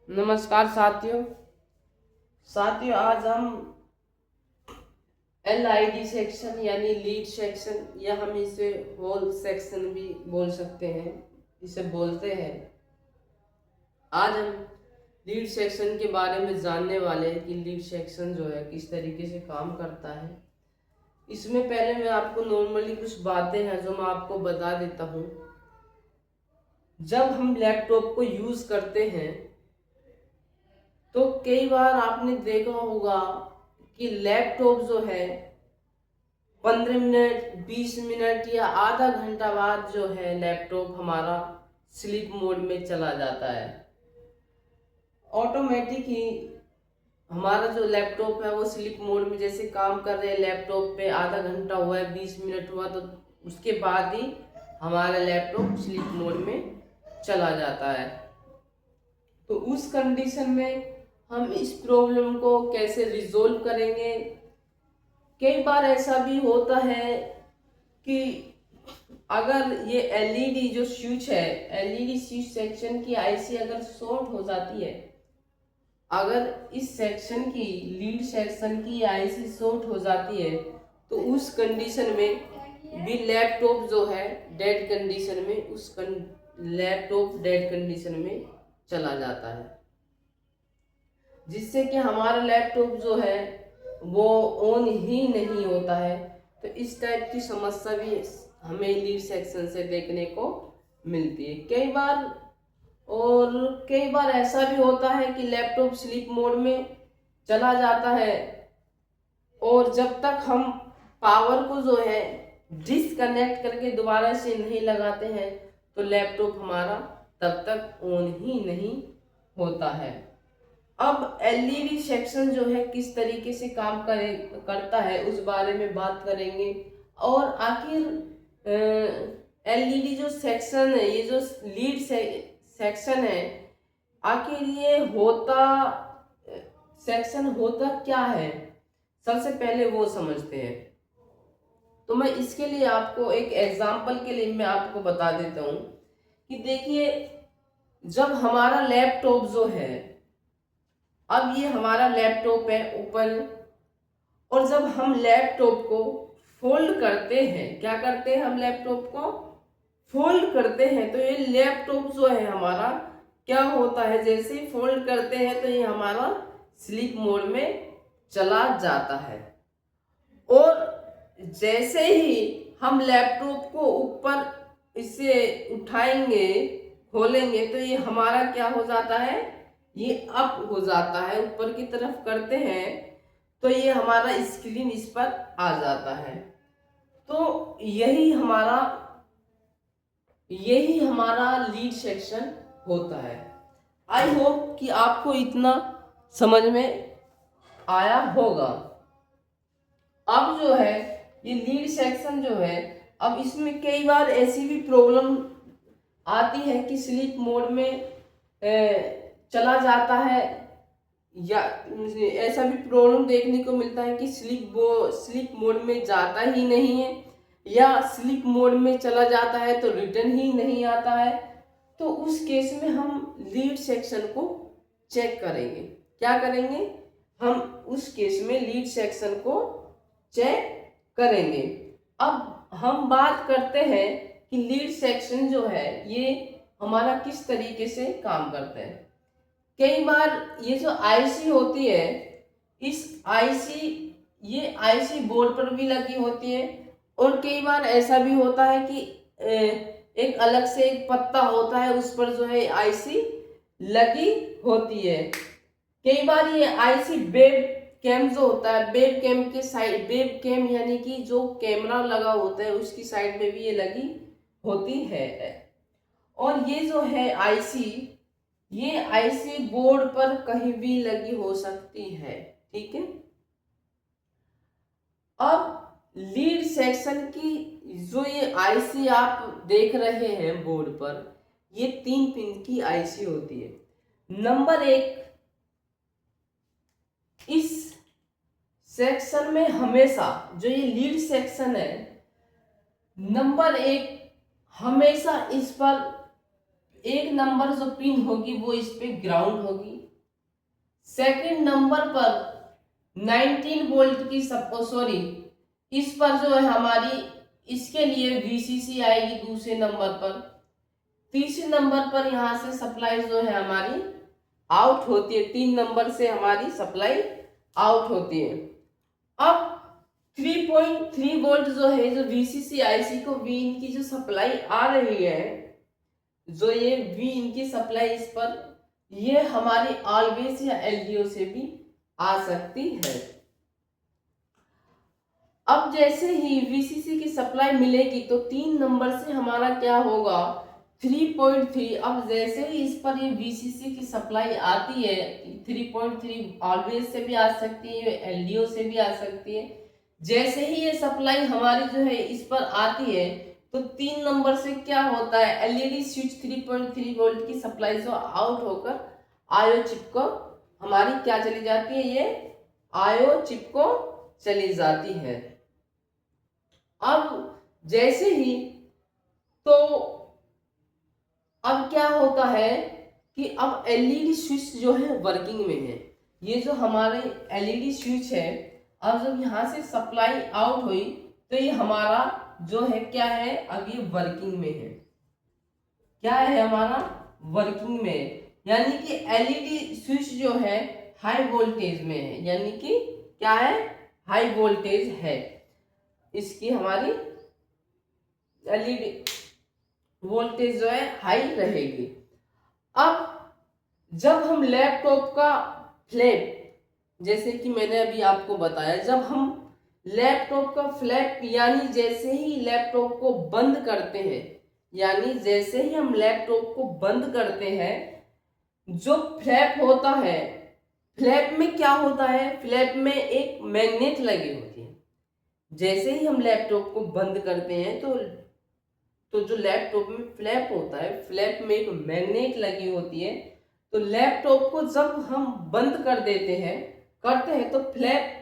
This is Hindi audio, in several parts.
नमस्कार साथियों। आज हम LID सेक्शन यानी लीड सेक्शन या हम इसे होल सेक्शन भी बोल सकते हैं, इसे बोलते हैं। आज हम लीड सेक्शन के बारे में जानने वाले हैं कि लीड सेक्शन जो है किस तरीके से काम करता है। इसमें पहले मैं आपको नॉर्मली कुछ बातें हैं जो मैं आपको बता देता हूँ। जब हम लैपटॉप को यूज़ करते हैं तो कई बार आपने देखा होगा कि लैपटॉप जो है 15 मिनट 20 मिनट या आधा घंटा बाद जो है लैपटॉप हमारा स्लीप मोड में चला जाता है। ऑटोमेटिक ही हमारा जो लैपटॉप है वो स्लीप मोड में जैसे काम कर रहे हैं। लैपटॉप पे आधा घंटा हुआ है, 20 मिनट हुआ, तो उसके बाद ही हमारा लैपटॉप स्लीप मोड में चला जाता है। तो उस कंडीशन में हम इस प्रॉब्लम को कैसे रिजोल्व करेंगे। कई बार ऐसा भी होता है कि अगर ये एलईडी जो स्विच है, एलईडी स्विच सेक्शन की आईसी अगर शॉर्ट हो जाती है, अगर इस सेक्शन की लीड सेक्शन की आईसी शॉर्ट हो जाती है तो उस कंडीशन में भी लैपटॉप जो है डेड कंडीशन में, लैपटॉप डेड कंडीशन में चला जाता है, जिससे कि हमारा लैपटॉप जो है वो ऑन ही नहीं होता है। तो इस टाइप की समस्या भी हमें लीड सेक्शन से देखने को मिलती है कई बार। और कई बार ऐसा भी होता है कि लैपटॉप स्लीप मोड में चला जाता है और जब तक हम पावर को जो है डिसकनेक्ट करके दोबारा से नहीं लगाते हैं तो लैपटॉप हमारा तब तक ऑन ही नहीं होता है। अब एलईडी सेक्शन जो है किस तरीके से काम करता है उस बारे में बात करेंगे। और आखिर एलईडी जो सेक्शन है, ये जो लीड सेक्शन है, आखिर ये सेक्शन होता क्या है, सबसे पहले वो समझते हैं। तो मैं इसके लिए आपको एक एग्जांपल के लिए मैं आपको बता देता हूँ कि देखिए, जब हमारा लैपटॉप जो है, अब ये हमारा लैपटॉप है ऊपर, और जब हम लैपटॉप को फोल्ड करते हैं, क्या करते हैं, हम लैपटॉप को फोल्ड करते हैं, तो ये लैपटॉप जो है हमारा क्या होता है, जैसे ही फोल्ड करते हैं तो ये हमारा स्लीप मोड में चला जाता है। और जैसे ही हम लैपटॉप को ऊपर इसे उठाएंगे, खोलेंगे, तो ये हमारा क्या हो जाता है, ये अप हो जाता है, ऊपर की तरफ करते हैं तो ये हमारा स्क्रीन इस पर आ जाता है। तो यही हमारा लीड सेक्शन होता है। आई होप कि आपको इतना समझ में आया होगा। अब जो है ये लीड सेक्शन जो है, अब इसमें कई बार ऐसी भी प्रॉब्लम आती है कि स्लीप मोड में चला जाता है, या ऐसा भी प्रॉब्लम देखने को मिलता है कि स्लीप मोड में जाता ही नहीं है, या स्लीप मोड में चला जाता है तो रिटर्न ही नहीं आता है। तो उस केस में हम लीड सेक्शन को चेक करेंगे। क्या करेंगे, हम उस केस में लीड सेक्शन को चेक करेंगे। अब हम बात करते हैं कि लीड सेक्शन जो है ये हमारा किस तरीके से काम करता है। कई बार ये जो आईसी होती है, ये आईसी बोर्ड पर भी लगी होती है, और कई बार ऐसा भी होता है कि एक अलग से एक पत्ता होता है, उस पर जो है आईसी लगी होती है। कई बार ये आईसी वेब कैम जो होता है, वेब कैम के साइड, वेब कैम यानी कि जो कैमरा लगा होता है उसकी साइड में भी ये लगी होती है। और ये जो है आईसी, ये आईसी बोर्ड पर कहीं भी लगी हो सकती है, ठीक है। अब लीड सेक्शन की जो ये आईसी आप देख रहे हैं बोर्ड पर, ये 3 पिन की आईसी होती है। नंबर 1, इस सेक्शन में हमेशा जो ये लीड सेक्शन है, नंबर 1 हमेशा इस पर एक नंबर जो पिन होगी वो इस पे ग्राउंड होगी। सेकंड नंबर पर 19 वोल्ट की सॉरी इस पर जो है हमारी इसके लिए वीसीसी आएगी दूसरे नंबर पर। तीसरे नंबर पर यहाँ से सप्लाई जो है हमारी आउट होती है, 3 नंबर से हमारी सप्लाई आउट होती है। अब 3.3 वोल्ट जो है जो वीसीसी आईसी को वी इन की जो सप्लाई आ रही है, जो ये वी इन की सप्लाई इस पर, ये हमारी ऑलवेज या एलडीओ से भी आ सकती है। अब जैसे ही वीसीसी की सप्लाई मिलेगी तो 3 नंबर से हमारा क्या होगा 3.3। अब जैसे ही इस पर ये वीसीसी की सप्लाई आती है 3.3 ऑलवेज से भी आ सकती है, एलडीओ से भी आ सकती है। जैसे ही ये सप्लाई हमारी जो है इस पर आती है तो 3 नंबर से क्या होता है एलईडी स्विच 3.3 वोल्ट की सप्लाई जो आउट होकर आईओ चिप को हमारी क्या चली जाती है, ये आईओ चिप को चली जाती है। अब जैसे ही तो अब क्या होता है कि अब एलईडी स्विच जो है वर्किंग में है। ये जो हमारे एलईडी स्विच है, अब जब यहाँ से सप्लाई आउट हुई तो ये हमारा जो है क्या है अब ये वर्किंग में है। क्या है हमारा वर्किंग में, यानी कि एलईडी स्विच जो है हाई वोल्टेज में है, यानी कि क्या है हाई वोल्टेज है, इसकी हमारी एलईडी वोल्टेज जो है हाई रहेगी। अब जब हम लैपटॉप का फ्लैप, जैसे कि मैंने अभी आपको बताया, जब हम लैपटॉप का फ्लैप यानी जैसे ही लैपटॉप को बंद करते हैं, यानी जैसे ही हम लैपटॉप को बंद करते हैं, जो फ्लैप होता है, फ्लैप में क्या होता है, फ्लैप में एक मैग्नेट लगी होती है। जैसे ही हम लैपटॉप को बंद करते हैं तो जो लैपटॉप में फ्लैप होता है, फ्लैप में एक मैग्नेट लगी होती है। तो लैपटॉप को जब हम बंद कर देते हैं तो फ्लैप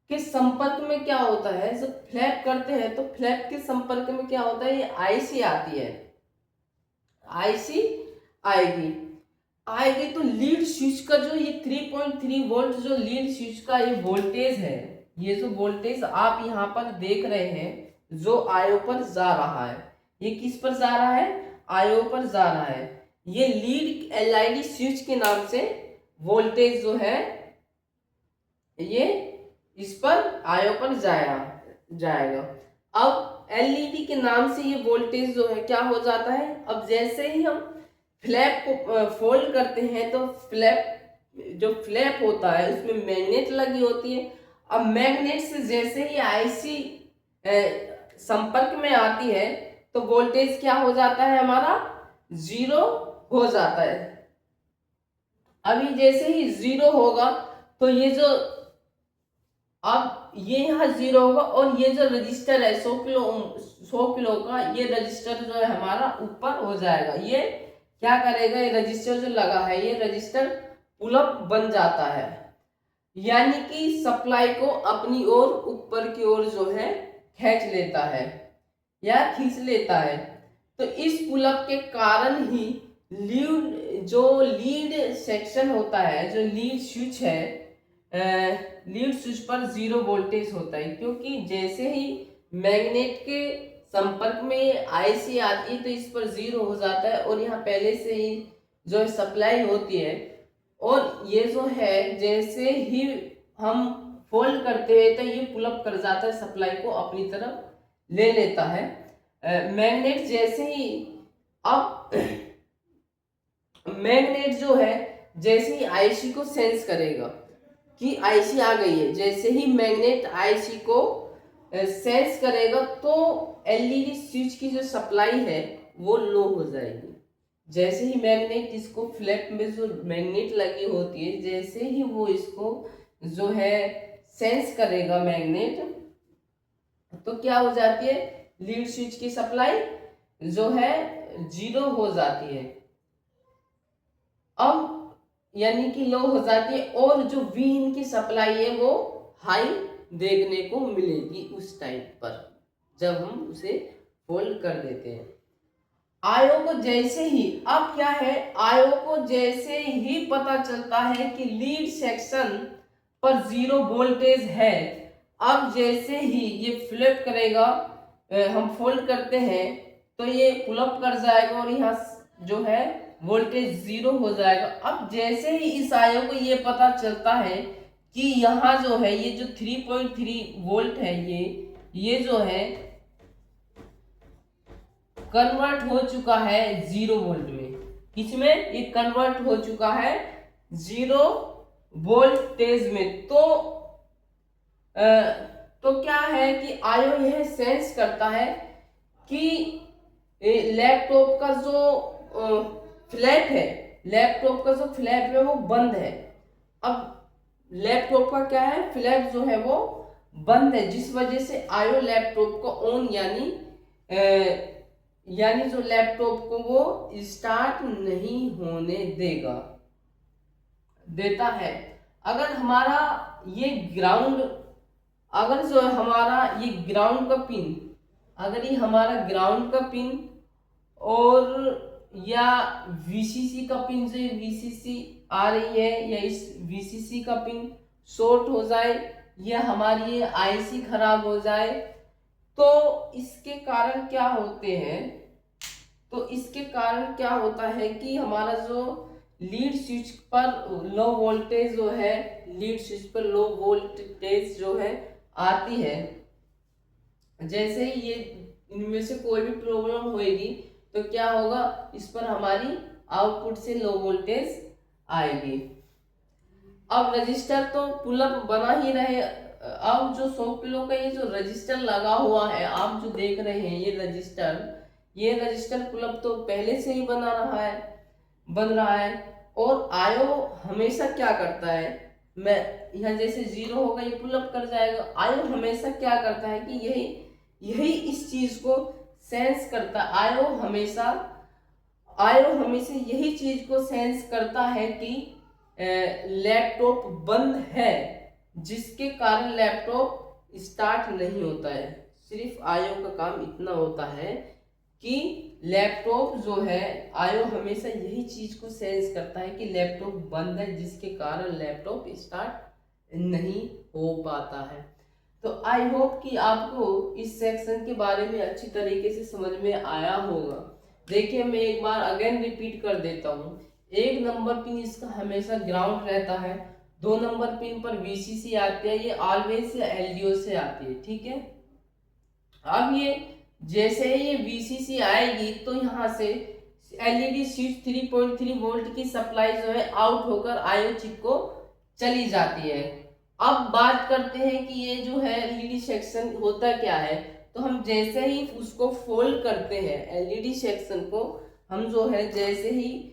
के संपर्क में क्या होता है, जब फ्लैप करते हैं तो फ्लैप के संपर्क में क्या होता है, ये आईसी आती है, आईसी आएगी तो लीड स्विच का जो ये 3.3 वोल्ट जो लीड स्विच का ये वोल्टेज है, ये जो वोल्टेज आप यहाँ पर देख रहे हैं जो आईओ पर जा रहा है, ये किस पर जा रहा है, आईओ पर जा रहा है। ये लीड एलईडी स्विच के नाम से वोल्टेज जो है ये इस पर आईओ पर जाएगा। अब एलईडी के नाम से ये वोल्टेज जो है क्या हो जाता है, अब जैसे ही हम फ्लैप को फोल्ड करते हैं तो जो फ्लैप होता है उसमें मैग्नेट लगी होती है। अब मैग्नेट से जैसे ही आईसी संपर्क में आती है तो वोल्टेज क्या हो जाता है, हमारा जीरो हो जाता है। अभी जैसे ही जीरो होगा तो ये जो अब ये यहाँ जीरो होगा और ये जो रजिस्टर है 100 किलो का, ये रजिस्टर जो है हमारा ऊपर हो जाएगा। ये क्या करेगा, ये रजिस्टर जो लगा है ये रजिस्टर पुल अप बन जाता है, यानी कि सप्लाई को अपनी ओर ऊपर की ओर जो है खींच लेता है या खींच लेता है। तो इस पुल अप के कारण ही लीड सेक्शन होता है, जो लीड स्विच है, लीड स्विच पर जीरो वोल्टेज होता है, क्योंकि जैसे ही मैग्नेट के संपर्क में आईसी आती है तो इस पर जीरो हो जाता है और यहाँ पहले से ही जो सप्लाई होती है, और ये जो है जैसे ही हम फोल्ड करते हैं तो ये पुल अप कर जाता है, सप्लाई को अपनी तरफ ले लेता है। मैग्नेट जैसे ही अब मैग्नेट जो है जैसे ही आईसी को सेंस करेगा कि आईसी आ गई है, जैसे ही मैग्नेट आईसी को सेंस करेगा तो एलईडी स्विच की जो सप्लाई है वो लो हो जाएगी। जैसे ही मैग्नेट इसको फ्लैप में जो मैग्नेट लगी होती है, जैसे ही वो इसको जो है सेंस करेगा मैग्नेट, तो क्या हो जाती है, लीड स्विच की सप्लाई जो है जीरो हो जाती है, अब यानी कि लो हो जाती है, और जो वी इन की सप्लाई है वो हाई देखने को मिलेगी उस टाइम पर जब हम उसे फोल्ड कर देते हैं। आयो को जैसे ही, अब क्या है, आयो को जैसे ही पता चलता है कि लीड सेक्शन पर 0 वोल्टेज है, अब जैसे ही ये फ्लिप करेगा, हम फोल्ड करते हैं तो ये पुल अप कर जाएगा और यहाँ जो है वोल्टेज 0 हो जाएगा। अब जैसे ही इस आयो को ये पता चलता है कि यहाँ जो है ये जो 3.3 वोल्ट है, ये जो है कन्वर्ट हो चुका है 0 वोल्ट में। किसमें? ये कन्वर्ट हो चुका है 0 वोल्टेज में। तो क्या है कि आयो यह सेंस करता है कि लैपटॉप का जो फ्लैप है, लैपटॉप का जो फ्लैप है वो बंद है। अब लैपटॉप का क्या है, फ्लैप जो है वो बंद है, जिस वजह से आयो लैपटॉप को ऑन यानी जो लैपटॉप को वो स्टार्ट नहीं होने देता है। अगर हमारा ये ग्राउंड, अगर जो हमारा ये ग्राउंड का पिन, अगर ये हमारा ग्राउंड का पिन और या वीसीसी का पिन, जो वीसीसी आ रही है या इस वीसीसी का पिन शॉर्ट हो जाए या हमारी ये आईसी खराब हो जाए, तो इसके कारण क्या होते हैं, तो इसके कारण क्या होता है कि हमारा जो लीड स्विच पर लो वोल्टेज जो है, लीड स्विच पर लो वोल्टेज जो है आती है। जैसे ही ये इनमें से कोई भी प्रॉब्लम होएगी तो क्या होगा, इस पर हमारी आउटपुट से लो वोल्टेज आएगी। अब रजिस्टर तो पुलअप बना ही रहे। अब जो 100 किलो का ये जो रजिस्टर लगा हुआ है, आप जो देख रहे हैं ये रजिस्टर पुलअप तो पहले से ही बन रहा है। और आयो हमेशा क्या करता है, मैं यहाँ जैसे 0 होगा ये पुलअप कर जाएगा। आयो हमेशा क्या करता है कि यही इस चीज को सेंस करता है। आयो हमेशा यही चीज को सेंस करता है कि लैपटॉप बंद है, जिसके कारण लैपटॉप स्टार्ट नहीं होता है। सिर्फ आयो का काम इतना होता है कि लैपटॉप जो है, आयो हमेशा यही चीज को सेंस करता है कि लैपटॉप बंद है, जिसके कारण लैपटॉप स्टार्ट नहीं हो पाता है। तो आई होप कि आपको इस सेक्शन के बारे में अच्छी तरीके से समझ में आया होगा। देखिए मैं एक बार अगेन रिपीट कर देता हूँ। 1 नंबर पिन इसका हमेशा ग्राउंड रहता है, 2 नंबर पिन पर वीसीसी आती है, ये ऑलवेज से एलडीओ से आती है, ठीक है। अब ये जैसे ही ये वीसीसी आएगी तो यहाँ से एलईडी स्विच 3.3 वोल्ट की सप्लाई जो है आउट होकर आयो चिप को चली जाती है। अब बात करते हैं कि ये जो है एलईडी सेक्शन होता क्या है। तो हम जैसे ही उसको फोल्ड करते हैं, एलईडी सेक्शन को हम जो है जैसे ही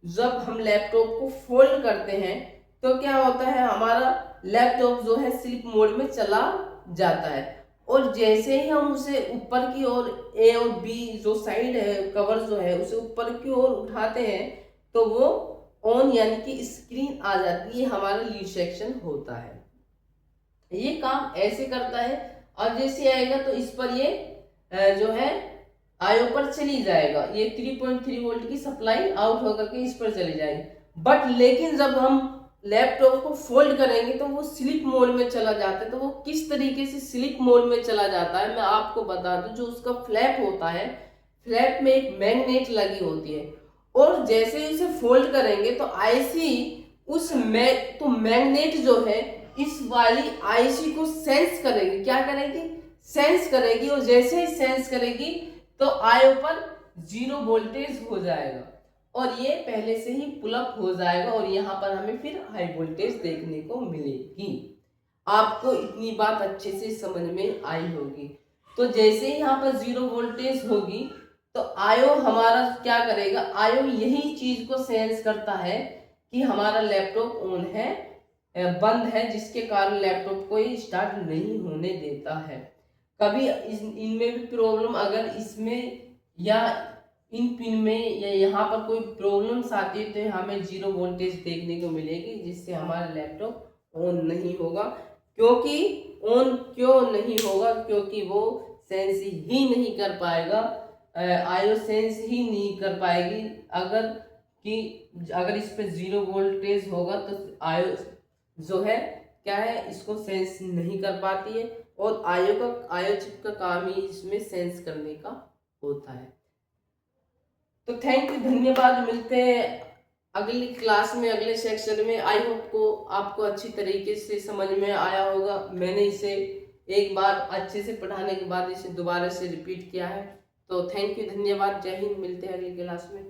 जब हम लैपटॉप को फोल्ड करते हैं तो क्या होता है, हमारा लैपटॉप जो है स्लीप मोड में चला जाता है। और जैसे ही हम उसे ऊपर की ओर ए और बी जो साइड है कवर जो है उसे ऊपर की ओर उठाते हैं तो वो ऑन यानी कि स्क्रीन आ जाती है, हमारा लीड सेक्शन होता है। ये काम ऐसे करता है। और जैसे आएगा तो इस पर ये जो है आयो पर चली जाएगा, ये 3.3 वोल्ट की सप्लाई आउट होकर के इस पर चली जाएगी। बट लेकिन जब हम लैपटॉप को फोल्ड करेंगे तो वो स्लीप मोड में चला जाता है। तो वो किस तरीके से स्लीप मोड में चला जाता है मैं आपको बता दूं। जो उसका फ्लैप होता है, फ्लैप में एक मैग्नेट लगी होती है, और जैसे ही उसे फोल्ड करेंगे तो आईसी तो मैग्नेट जो है इस वाली आईसी को सेंस करेगी। क्या करेगी? सेंस करेगी। और जैसे ही सेंस करेगी तो आयो पर 0 वोल्टेज हो जाएगा और ये पहले से ही पुलअप हो जाएगा और यहाँ पर हमें फिर हाई वोल्टेज देखने को मिलेगी। आपको इतनी बात अच्छे से समझ में आई होगी। तो जैसे ही यहाँ पर 0 वोल्टेज होगी तो आयो हमारा क्या करेगा, आयो यही चीज को सेंस करता है कि हमारा लैपटॉप ऑन है, बंद है, जिसके कारण लैपटॉप को ये स्टार्ट नहीं होने देता है। कभी इनमें भी प्रॉब्लम, अगर इसमें या इन पिन में या यहाँ पर कोई प्रॉब्लम्स आती है तो हमें 0 वोल्टेज देखने को मिलेगी, जिससे हमारा लैपटॉप ऑन नहीं होगा। क्योंकि ऑन क्यों नहीं होगा? क्योंकि वो सेंस ही नहीं कर पाएगा आयो सेंस ही नहीं कर पाएगी। अगर इस पे 0 वोल्टेज होगा तो आयो जो है क्या है, इसको सेंस नहीं कर पाती है, और आयो चिप का काम ही इसमें सेंस करने का होता है। तो थैंक यू, धन्यवाद। मिलते हैं अगली क्लास में, अगले सेक्शन में। आई होप को आपको अच्छी तरीके से समझ में आया होगा। मैंने इसे एक बार अच्छे से पढ़ाने के बाद इसे दोबारा से रिपीट किया है। तो थैंक यू, धन्यवाद, जय हिंद। मिलते हैं अगली क्लास में।